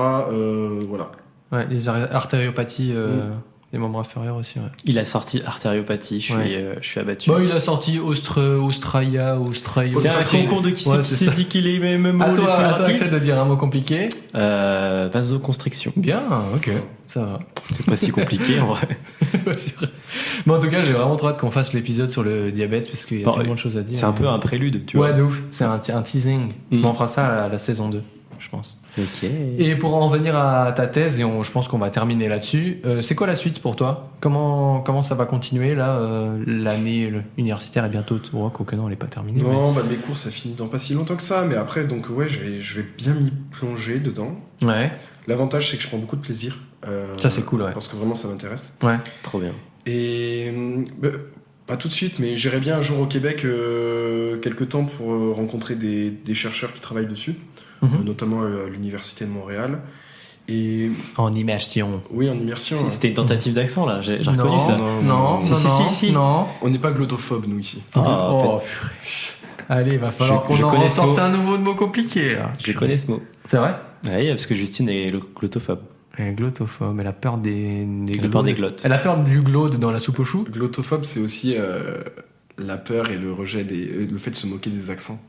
Voilà. Ouais, les artériopathies des membres inférieurs aussi. Ouais. Il a sorti artériopathie, je suis abattu. Bon, il a sorti Australia. C'est un concours de qui c'est qui s'est dit qu'il est même À toi, Axel, de dire un mot compliqué. Vasoconstriction. Bien, ok, ça va. C'est pas si compliqué en vrai. Ouais, c'est vrai. Mais en tout cas, j'ai vraiment trop hâte qu'on fasse l'épisode sur le diabète parce qu'il y a tellement de choses à dire. C'est un peu un prélude, tu vois. Ouais, de ouf. C'est un teasing. Mais on fera ça à la saison 2, je pense. Ok. Et pour en venir à ta thèse, et je pense qu'on va terminer là-dessus, c'est quoi la suite pour toi ? Comment ça va continuer là l'année universitaire est bientôt, quoique non, elle n'est pas terminée. Non, mes cours ça finit dans pas si longtemps que ça, mais après donc ouais, je vais bien m'y plonger dedans. Ouais. L'avantage c'est que je prends beaucoup de plaisir. Ça c'est cool, ouais. Parce que vraiment ça m'intéresse. Ouais. Trop bien. Et pas tout de suite, mais j'irai bien un jour au Québec quelques temps pour rencontrer des chercheurs qui travaillent dessus, notamment à l'Université de Montréal. Et En immersion. oui, en immersion. C'était une tentative d'accent là, j'ai reconnu ça. Non. On n'est pas glottophobes nous ici. Oh, purée. Allez, il va falloir qu'on en connais ce sorte mot. un nouveau de mot compliqué. Là. Je connais ce mot. C'est vrai ? Oui, parce que Justine est glottophobe. Elle est glottophobe, elle a peur des Elle a peur des glottes. Elle a peur du glaude dans la soupe aux choux. Glottophobe, c'est aussi la peur et le rejet le fait de se moquer des accents.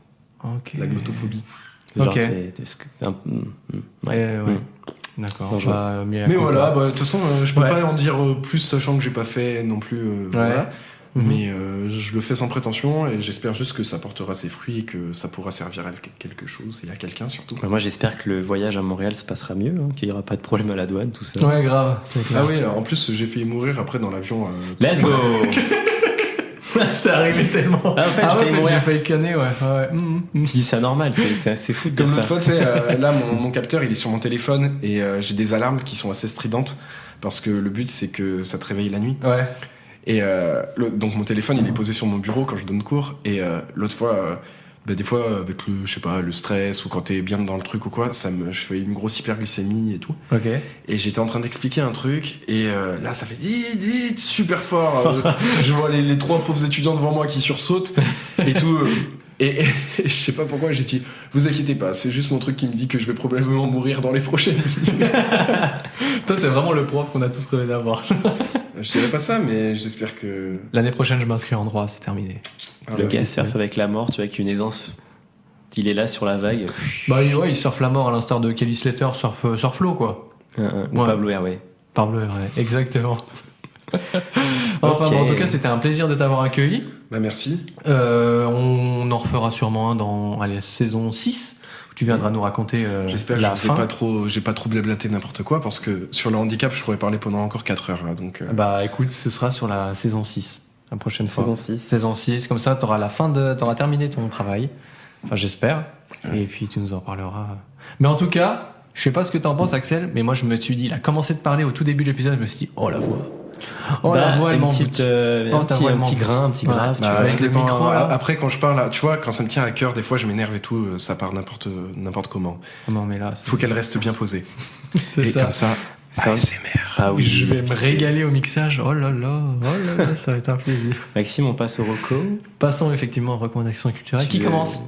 Ok. La glottophobie. Genre, Ok. ouais. D'accord. Dangereux. Bah, Mais voilà, de toute façon, je peux pas en dire plus, sachant que j'ai pas fait non plus. Voilà. Mais je le fais sans prétention et j'espère juste que ça portera ses fruits et que ça pourra servir à quelque chose et à quelqu'un surtout. Moi, j'espère que le voyage à Montréal se passera mieux, qu'il n'y aura pas de problème à la douane, tout ça. Ouais, grave. C'est clair. Ah oui, en plus j'ai failli mourir après dans l'avion. Let's go. C'est arrivé tellement. Ah, en fait, j'ai failli conner, ouais. Je dis c'est anormal, c'est assez fou de Comme dire ça. l'autre fois, tu sais, là mon capteur il est sur mon téléphone et j'ai des alarmes qui sont assez stridentes parce que le but c'est que ça te réveille la nuit. Ouais. Et donc mon téléphone il est posé sur mon bureau quand je donne cours et l'autre fois des fois avec le stress ou quand t'es bien dans le truc ou quoi je fais une grosse hyperglycémie et tout. Ok. Et j'étais en train d'expliquer un truc et là ça fait dit super fort. Je vois les trois pauvres étudiants devant moi qui sursautent et tout. Et je sais pas pourquoi j'ai dit vous inquiétez pas, c'est juste mon truc qui me dit que je vais probablement mourir dans les prochaines minutes. Toi t'es vraiment le prof qu'on a tous rêvé d'avoir. Je dirais pas ça, mais j'espère que L'année prochaine je m'inscris en droit, c'est terminé. Le gars surfe avec la mort, tu vois, avec une aisance. Il est là sur la vague. Bah ouais, il surfe la mort à l'instar de Kelly Slater surf l'eau quoi. Ou Ouais. Pablo Airway. Pablo, ouais, exactement. Enfin Ok. bon, en tout cas c'était un plaisir de t'avoir accueilli. bah merci. On en refera sûrement un dans saison 6 où tu viendras nous raconter J'espère la que fin. j'ai pas trop blablaté n'importe quoi parce que sur le handicap je pourrais parler pendant encore 4 heures là donc. Bah écoute, ce sera sur la saison 6 la prochaine fois. Saison 6. Saison 6, comme ça t'auras terminé ton travail. Enfin j'espère. Et puis tu nous en parleras. Mais en tout cas, je sais pas ce que t'en penses Axel, mais moi je me suis dit, il a commencé de parler au tout début de l'épisode, je me suis dit, oh la voix. Oh la voix, elle une m'en petite, boute. un ta voix, elle petit m'en grain, un boute. petit grave. Ouais. Tu vois. avec ça le dépend. micro, là. Après quand je parle, tu vois, quand ça me tient à cœur, des fois je m'énerve et tout, ça part n'importe comment. Non mais là, Faut qu'elle reste bien posée. c'est Et ça. comme ça, Ça- ASMR. Ah oui. Je vais me régaler au mixage. Oh là là, ça va être un plaisir. Maxime, on passe au reco. Passons effectivement aux recommandations culturelles. Qui Tu- commence?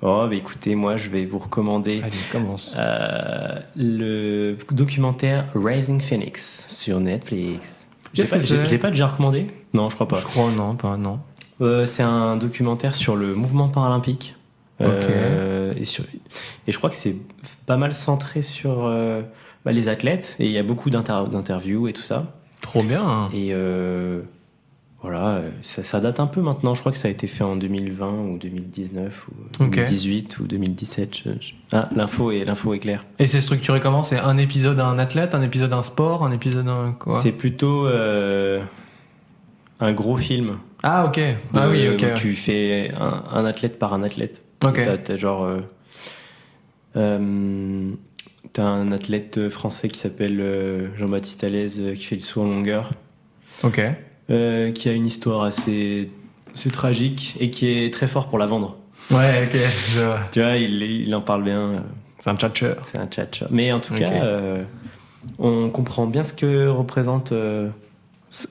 Oh, bah écoutez, moi je vais vous recommander Allez, commence. le documentaire Rising Phoenix sur Netflix. Qu'est-ce que c'est Je l'ai pas déjà recommandé? Non, je crois pas. Je crois non. C'est un documentaire sur le mouvement paralympique. Ok. Et je crois que c'est pas mal centré sur les athlètes. Et il y a beaucoup d'interviews et tout ça. Trop bien. Et voilà, ça date un peu maintenant. Je crois que ça a été fait en 2020 ou 2019 ou Ok. 2018 ou 2017. Ah, l'info est claire. Et c'est structuré comment? C'est un épisode à un athlète, un épisode à un sport, un épisode à un quoi? C'est plutôt un gros film. Ah ok. Ah oui, ok. Où tu fais un athlète par un athlète. Ok. T'as genre... t'as un athlète français qui s'appelle Jean-Baptiste Allez qui fait le saut en longueur. Ok. Qui a une histoire assez tragique et qui est très fort pour la vendre. Ouais, ok. Je vois. Tu vois, il en parle bien. C'est un tchatcheur. C'est un tchatcheur. Mais en tout Ok. cas, on comprend bien ce que représente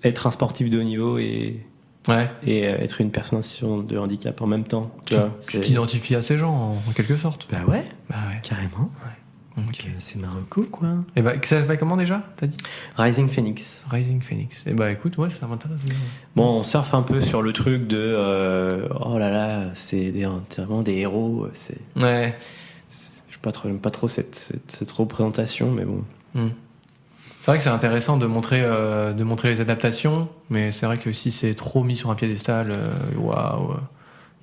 être un sportif de haut niveau et Ouais. être une personne en situation de handicap en même temps. Tu vois, Tu t'identifies à ces gens, en quelque sorte. Bah ouais, Bah ouais. carrément. Donc Ok. c'est Marocco, quoi. Et bah, ça s'appelle comment déjà, t'as dit? Rising Phoenix. Rising Phoenix. Et bah écoute, ouais, ça m'intéresse bien. Bon, on surfe un peu sur le truc de oh là là, c'est vraiment des héros. Ouais. J'aime pas trop cette représentation, mais bon. C'est vrai que c'est intéressant de montrer les adaptations, mais c'est vrai que si c'est trop mis sur un piédestal, waouh,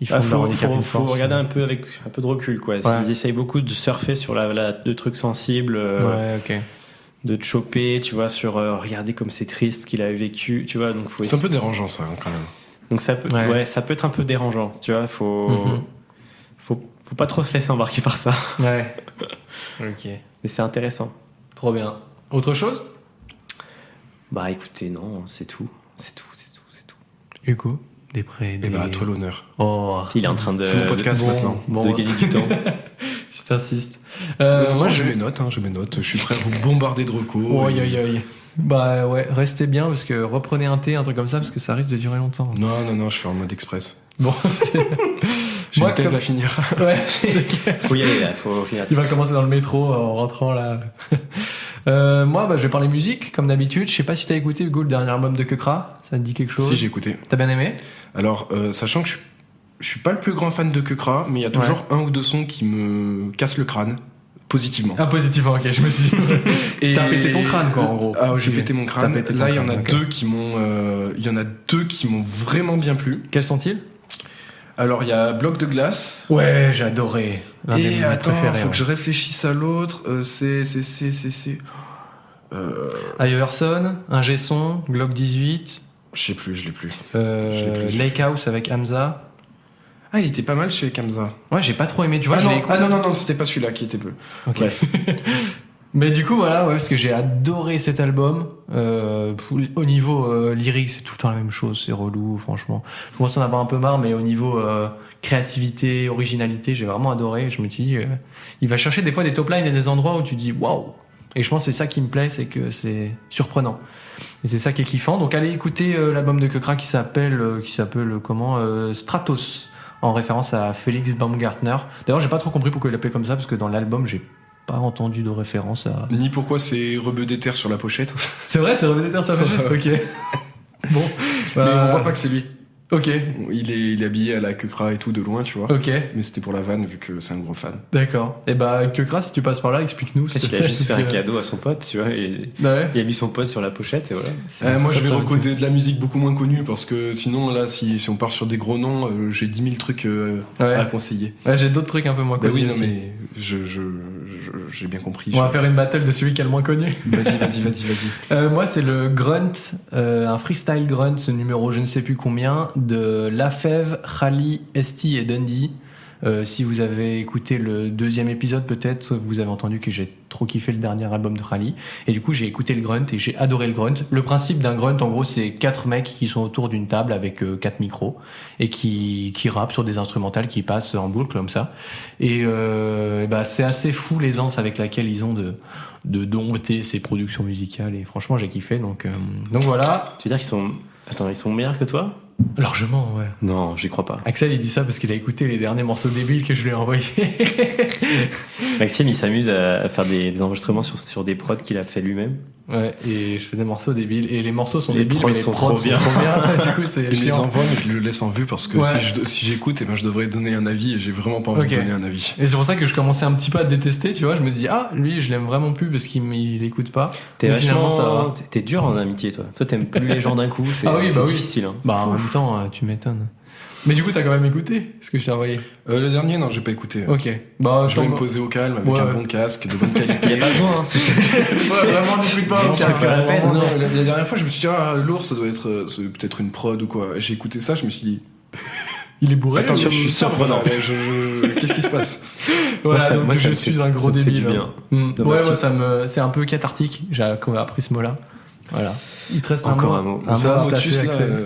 ils font de leur handicap une Faut force. regarder un peu avec un peu de recul, quoi. Ouais. Ils essayent beaucoup de surfer sur de trucs sensibles, Ouais, ok. de te choper, tu vois, sur regarder comme c'est triste qu'il a vécu, tu vois. Donc C'est un peu dérangeant ça quand même. Donc ça peut, Ouais. ça peut être un peu dérangeant, tu vois. Mhm. Faut pas trop se laisser embarquer par ça. Ouais. Ok. Mais c'est intéressant. Trop bien. Autre chose? Bah écoutez, non, c'est tout. Hugo, des prêts. Et bah à toi l'honneur. Oh. Il est en train de, C'est mon podcast maintenant. Bon. de gagner du temps. Si t'insistes. Moi j'ai mes notes, je suis prêt à vous bombarder de recos. Oi, et- oi, oi. Bah ouais, restez bien parce que reprenez un thé, un truc comme ça, parce que ça risque de durer longtemps. Non, je suis en mode express. Bon, c'est... J'ai Moi, une thèse comme- à finir. Ouais, c'est clair. Faut y aller là, faut finir. Il va commencer dans le métro en rentrant là. Moi, bah, je vais parler musique, comme d'habitude. Je sais pas si t'as écouté, Hugo, le dernier album de Kekra. Ça te dit quelque chose? Si j'ai écouté. T'as bien aimé? Alors, sachant que je suis pas le plus grand fan de Kekra, mais il y a toujours un ou deux sons qui me cassent le crâne, positivement. Ah, positivement, ok, je me suis dit. Et- T'as pété ton crâne, quoi, en gros. Ah, j'ai pété mon crâne. T'as pété ton Là, il y en a crâne, ok. il y en a deux qui m'ont vraiment bien plu. Quels sont-ils? Alors, il y a Bloc de glace. Ouais, j'ai adoré. L'un de Et mes attends, préférés, faut ouais. que je réfléchisse à l'autre. C'est. Iverson, Ingé Son, Glock 18, Je sais plus, je l'ai plus. Je l'ai plus. Lake House avec Hamza. Ah, il était pas mal chez Kamza. Ouais, j'ai pas trop aimé, tu vois, Ah je l'ai non, écouté. non, c'était pas celui-là qui était peu. Ok. Bref. Mais du coup, voilà, ouais, parce que j'ai adoré cet album. Au niveau lyrique, c'est tout le temps la même chose, c'est relou, franchement. Je commence à en avoir un peu marre, mais au niveau créativité, originalité, j'ai vraiment adoré. Je me suis dit, il va chercher des fois des top lines et des endroits où tu dis waouh. Et je pense que c'est ça qui me plaît, c'est que c'est surprenant. Et c'est ça qui est kiffant. Donc allez écouter l'album de Kekra qui s'appelle comment Stratos, en référence à Félix Baumgartner. D'ailleurs, j'ai pas trop compris pourquoi il l'appelait comme ça, parce que dans l'album, j'ai pas entendu de référence à. Ni pourquoi c'est Rebeu d'éther sur la pochette. C'est vrai, c'est René Terre, ça fait. Ok. Bon. Mais on voit pas que c'est lui. Ok. Il est habillé à la Kekra et tout de loin, tu vois. Ok. Mais c'était pour la vanne vu que c'est un gros fan. D'accord. Et bah, Kekra, si tu passes par là, explique-nous. Parce qu'il a juste fait un cadeau à son pote, tu vois. Et Bah ouais. il a mis son pote sur la pochette et voilà. Moi, je vais recoder de la musique beaucoup moins connue parce que sinon, là, si on part sur des gros noms, j'ai 10 000 trucs Ouais. à conseiller. Ouais, j'ai d'autres trucs un peu moins Bah connus. oui, non, aussi. mais j'ai bien compris. On va faire une battle de celui qui est le moins connu. Vas-y. Moi, c'est le Grunt, un freestyle Grunt, ce numéro je ne sais plus combien, de Lafèvre, Khali, Esti et Dundee. Si vous avez écouté le deuxième épisode, peut-être vous avez entendu que j'ai trop kiffé le dernier album de Khali. Et du coup, j'ai écouté le Grunt et j'ai adoré le Grunt. Le principe d'un Grunt, en gros, c'est 4 mecs qui sont autour d'une table avec 4 micros et qui rappent sur des instrumentales qui passent en boucle comme ça. Et bah, c'est assez fou l'aisance avec laquelle ils ont de dompter ces productions musicales. Et franchement, j'ai kiffé. Donc voilà. Tu veux dire qu'ils sont. Attends, ils sont meilleurs que toi? Largement, ouais. Non, j'y crois pas. Axel, il dit ça parce qu'il a écouté les derniers morceaux débiles que je lui ai envoyés. Maxime, il s'amuse à faire des enregistrements sur des prods qu'il a fait lui-même. Ouais, et je fais des morceaux débiles. Et les morceaux sont Les débiles, prods mais les sont prods trop bien. trop bien. Du coup, c'est Je les chiant. envoie, mais je le laisse en vue parce que Ouais. si j'écoute, je devrais donner un avis et j'ai vraiment pas envie Ok. de donner un avis. Et c'est pour ça que je commençais un petit peu à détester, tu vois. Je me dis, ah, lui, je l'aime vraiment plus parce qu'il écoute pas. T'es Mais finalement, vachement. ça va. T'es dur en amitié, toi. Toi, t'aimes plus les gens d'un coup. C'est Ah oui, bah oui. difficile. Hein. Bah, en même temps, tu m'étonnes. Mais du coup, t'as quand même écouté ce que je t'ai envoyé. Le dernier, non, j'ai pas écouté. Ok. Bah, Je vais me poser au calme avec Ouais. un bon casque de bonne Il qualité. y a pas besoin. Hein. Ouais, vraiment, n'écoute pas. Non, ça vaut la peine. Non, la dernière fois, je me suis dit, l'ours, ça doit être c'est peut-être une prod ou quoi. J'ai écouté ça, je me suis dit, Il est bourré. attends, ou- je suis surprenant. surprenant. Qu'est-ce qui se passe? Voilà, donc moi, ça je me suis fait- un gros ça me fait débile. du hein. bien. Mm. Dans Ouais, ma ouais, c'est un peu cathartique. J'ai appris ce mot-là. Voilà. Il te reste Encore un un mot. mot. C'est un à placer, motus là. Axel.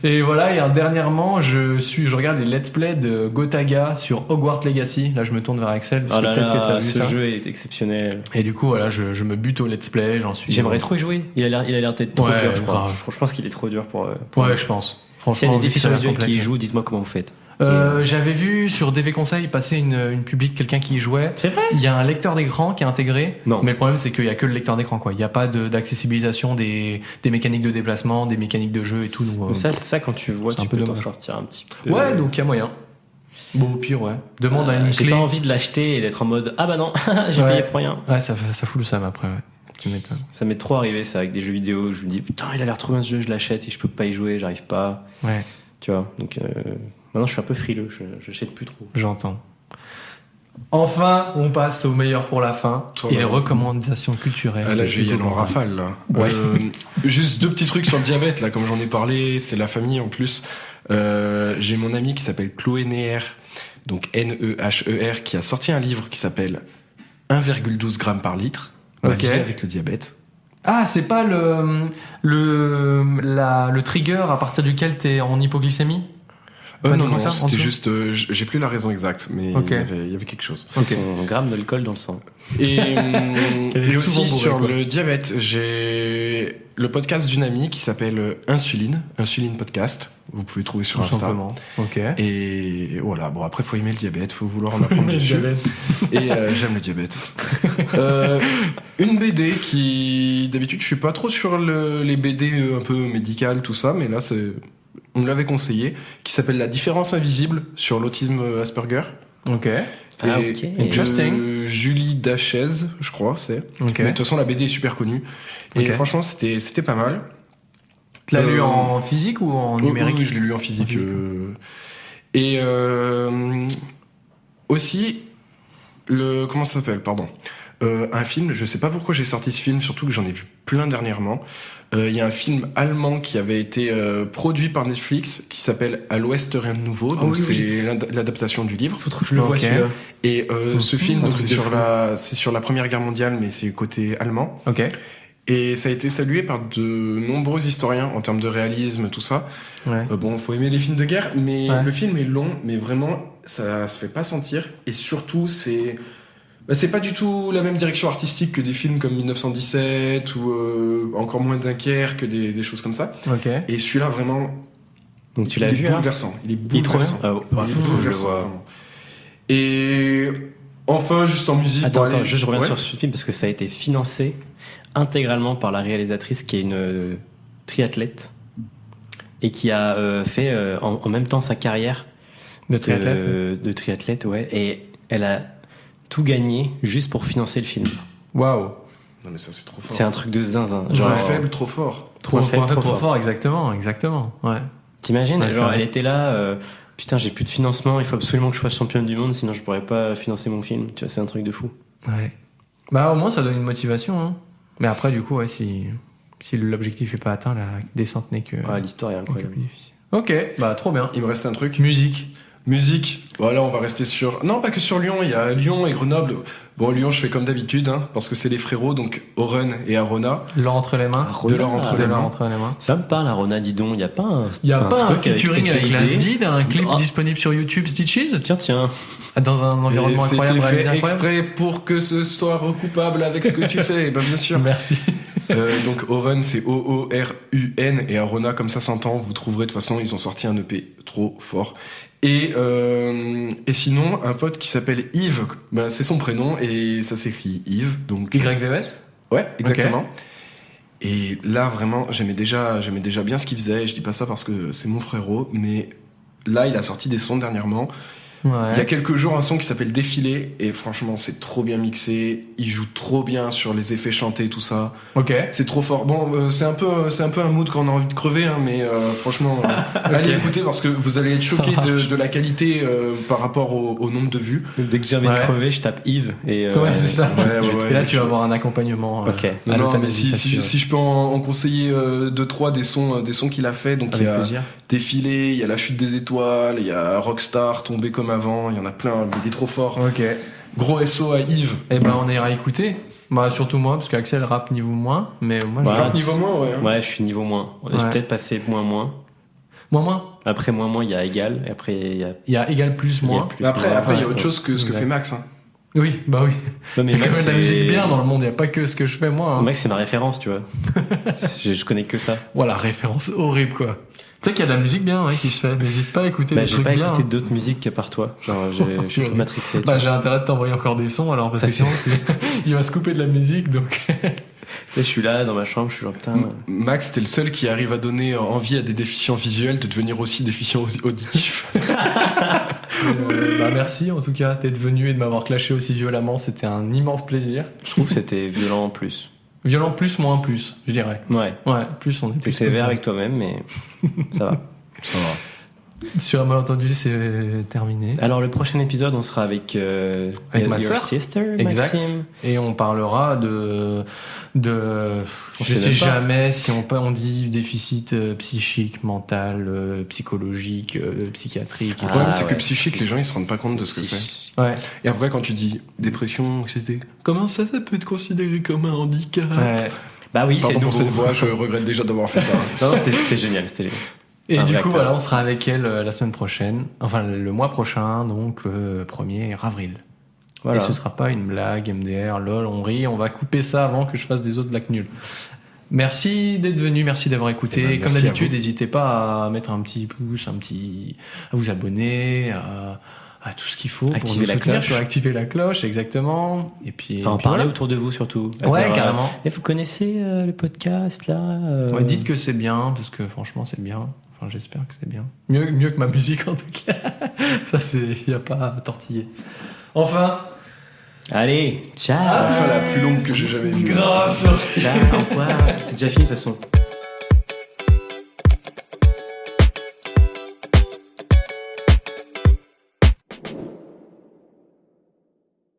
Et voilà, et dernièrement, je regarde les let's play de Gotaga sur Hogwarts Legacy. Là, je me tourne vers Axel parce Oh là que peut-être que t'as là, vu ce ça. jeu est exceptionnel. Et du coup, voilà, je me bute au let's play, j'en suis. J'aimerais trop y jouer. Il a l'air d'être trop Ouais, dur, je crois. grave. Je pense qu'il est trop dur pour. Ouais, je pense. S'il y a Franchement, des vu que ça déficients a l'air visuels qui y compliqué. jouent, dites-moi comment vous faites. J'avais vu sur DV Conseil passer une public, quelqu'un qui y jouait. C'est vrai? Il y a un lecteur d'écran qui est intégré. Non. Mais le problème, c'est qu'il y a que le lecteur d'écran, quoi. Il n'y a pas d'accessibilisation des mécaniques de déplacement, des mécaniques de jeu et tout. Donc, Ça, quand tu vois, c'est un tu peu peux t'en dommage. sortir un petit peu. ouais, donc il y a moyen. Bon, au pire, ouais. Demande à une J'ai clé. pas envie de l'acheter et d'être en mode ah bah non, j'ai Ouais. payé pour rien. Ouais, ça fout le seum après, ouais. Tu m'étonnes. Ça m'est trop arrivé ça avec des jeux vidéo. Je me dis putain, il a l'air trop bien ce jeu, je l'achète et je peux pas y jouer, j'arrive pas. Ouais, Tu vois. Donc maintenant, je suis un peu frileux, j'achète plus trop. j'entends. Enfin, on passe au meilleur pour la fin. Toi, et les là. recommandations culturelles. Ah, là, je vais y aller en rafale, là. Ouais. Juste 2 petits trucs sur le diabète, là, comme j'en ai parlé, c'est la famille en plus. J'ai mon ami qui s'appelle Chloé Neher, donc Neher, qui a sorti un livre qui s'appelle 1,12 grammes par litre, ma Ok. vie avec le diabète. Ah, c'est pas le trigger à partir duquel t'es en hypoglycémie? Pas Non, du non, tout ça, en c'était dessous juste, j'ai plus la raison exacte, mais Ok. il y avait quelque chose. C'est son gramme d'alcool dans le sang. Et, Elle est et souvent aussi bourrée, sur quoi. le diabète, j'ai le podcast d'une amie qui s'appelle Insuline Podcast. Vous pouvez trouver sur Tout Insta. simplement. Ok. Et voilà, bon après faut aimer le diabète, faut vouloir en apprendre Le dessus. diabète. Et j'aime le diabète. Une BD qui, d'habitude je suis pas trop sur les BD un peu médicales, tout ça, mais là on me l'avait conseillé, qui s'appelle La différence invisible sur l'autisme Asperger. Ok. Ah, Et ok. de Julie Dachez, je crois, c'est. Ok. Mais de toute façon, la BD est super connue. Et Ok. franchement, c'était pas mal. Tu l'as lu Euh, en physique ou en numérique? Oui, je l'ai lu en physique. Ok. Et aussi, comment ça s'appelle, pardon. Un film, je sais pas pourquoi j'ai sorti ce film, surtout que j'en ai vu plein dernièrement. Il y a un film allemand qui avait été produit par Netflix qui s'appelle À l'Ouest rien de nouveau. Donc oui, c'est oui. l'adaptation du livre. Faut trop que je le vois Ok. celui-là. Et ce film, donc, truc c'est de sur fou. c'est sur la Première Guerre mondiale, mais c'est côté allemand. Ok. Et ça a été salué par de nombreux historiens en termes de réalisme, tout ça. Ouais. Bon, faut aimer les films de guerre, mais Ouais. le film est long, mais vraiment, ça se fait pas sentir. Et surtout, c'est pas du tout la même direction artistique que des films comme 1917 ou encore moins Dunkerque, des choses comme ça. Ok. Et celui-là, vraiment, Donc tu l'as il vu est là bouleversant. Il est Il est trop bien. bouleversant. Ah, ouais, Il est faut que je le bouleversant, vois. vraiment. Et enfin, juste en musique. Attends, bon, allez, je reviens ouais. sur ce film parce que ça a été financé intégralement par la réalisatrice qui est une triathlète et qui a fait en même temps sa carrière De triathlète. de triathlète, ouais, et elle a tout gagné juste pour financer le film. Waouh. Non, mais ça, c'est trop fort. C'est un truc de zinzin. Genre Genre, faible, trop fort. Trop faible, fort, trop trop fort. fort, exactement, exactement. Ouais. t'imagines, Ouais, genre, clairement. elle était là, putain, j'ai plus de financement, il faut absolument que je sois championne du monde, sinon je pourrais pas financer mon film. Tu vois, c'est un truc de fou. Ouais. Bah au moins ça donne une motivation. Hein. Mais après du coup, ouais, si l'objectif est pas atteint, la descente n'est que. Ouais, l'histoire est que incroyable. plus difficile. Ok, bah trop bien. Il me reste un truc. Musique. Musique, voilà, on va rester sur... Non, pas que sur Lyon, il y a Lyon et Grenoble. Bon, Lyon, je fais comme d'habitude, hein, parce que c'est les frérots, donc Oren et Arona. L'or entre les mains. De l'or entre De les l'or mains. entre les mains. Ça me parle, Arona, dis donc, il y a pas un. Il y a pas un truc featuring avec SDID? Last un clip Oh. disponible sur YouTube, Stitches, Tiens. dans un environnement Et incroyable, c'était réalisé fait incroyable. exprès pour que ce soit recoupable avec ce que tu fais, ben bien sûr. Merci. Donc Oren, c'est O-O-R-U-N, et Arona, comme ça s'entend, vous trouverez, de toute façon, ils ont sorti un EP trop fort. Et sinon, un pote qui s'appelle Yves, ben, c'est son prénom, et ça s'écrit Yves, donc... YVS. Ouais, exactement. Et là, vraiment, j'aimais déjà bien ce qu'il faisait. Et je dis pas ça parce que c'est mon frérot, mais là, il a sorti des sons dernièrement. Il y a Ouais. quelques jours, un son qui s'appelle Défilé, et franchement, c'est trop bien mixé. Il joue trop bien sur les effets chantés, tout ça. Ok. C'est trop fort. Bon, c'est un peu un mood quand on a envie de crever, hein, mais franchement, allez écouter parce que vous allez être choqués de la qualité par rapport au nombre de vues. Dès que j'ai envie Ouais. de crever, je tape Yves. Et, Ouais, c'est ça. ouais, Et là, ouais. tu vas avoir un accompagnement. Ok. à Non, mais l'euthanasie facile. si je peux en conseiller 2-3 des sons qu'il a fait, donc il y Avec a plaisir. Défilé, il y a La Chute des Étoiles, il y a Rockstar, Tombé comme avant, il y en a plein, il est trop fort. Ok. Gros SO à Yves. Eh ben, on ira écouter. Bah, surtout moi, parce qu'Axel rappe niveau moins, mais moi, Bah, je Rap rappe niveau moins, ouais. Ouais, je suis niveau moins. Je Ouais. vais peut-être passer moins. moins. Après moins, il y a égal. Et après, il y a Il y a égal plus il y a moins. plus. Mais après, il y a autre Ouais. chose que ce que Exact. fait Max. Hein. Oui, bah oui. Non, mais Il y a quand Max, même de la c'est- musique bien dans le monde, il n'y a pas que ce que je fais moi. Hein. Max, c'est ma référence, tu vois. Je connais que ça. Voilà, référence horrible quoi. Tu sais qu'il y a de la musique bien qui se fait, n'hésite pas à écouter Bah, des j'ai trucs pas bien. écouté Hein. d'autres musiques qu'à part toi. Genre, je suis un peu matrixé. tu Bah, vois. j'ai intérêt de t'envoyer encore des sons alors parce Ça que sinon il va se couper de la musique donc. Tu sais, je suis là dans ma chambre, je suis genre putain. Max, t'es le seul qui arrive à donner envie à des déficients visuels de devenir aussi déficients auditifs. Bah, merci en tout cas d'être venu et de m'avoir clashé aussi violemment, c'était un immense plaisir. Je trouve que c'était violent en plus. Violent plus, moins plus, je dirais. Ouais. Ouais, plus on était. T'es sévère avec toi-même, mais ça va. Ça va. Sur un malentendu, c'est terminé. Alors, le prochain épisode, on sera avec, Avec ma Your sœur. Sister, Exact. Maxime. Et on parlera de On je sait sais même pas. jamais si on dit déficit psychique, mental, psychologique, psychiatrique. Le problème, Ah, c'est que ouais. psychique, les gens, ils se rendent pas compte de ce que c'est. Ouais. Et après, quand tu dis dépression, anxiété, comment ça peut être considéré comme un handicap Ouais. Bah oui, c'est Pardon pour nouveau. cette voix, je regrette déjà d'avoir fait ça. Non, c'était génial, c'était génial. Et Un du vrai coup, acteur. voilà, on sera avec elle la semaine prochaine, enfin le mois prochain, donc le 1er avril. Voilà. Et ce sera pas une blague, MDR, lol, on rit, on va couper ça avant que je fasse des autres blagues nulles. Merci d'être venu, merci d'avoir écouté. Eh ben, Comme merci d'habitude, à vous. n'hésitez pas à mettre un petit pouce, à vous abonner, à tout ce qu'il faut Activer pour nous la soutenir, cloche. pour activer la cloche, exactement. Et puis, En et puis parler voilà. autour de vous surtout. À Ouais, dire, carrément. Et vous connaissez le podcast là Ouais, dites que c'est bien, parce que franchement, c'est bien. Enfin, j'espère que c'est bien. Mieux que ma musique, en tout cas. Ça, il n'y a pas à tortiller. Enfin, Allez, ciao. C'est la fin la plus longue que j'ai jamais vue. grave, Ciao, au revoir. C'est déjà fini de toute façon.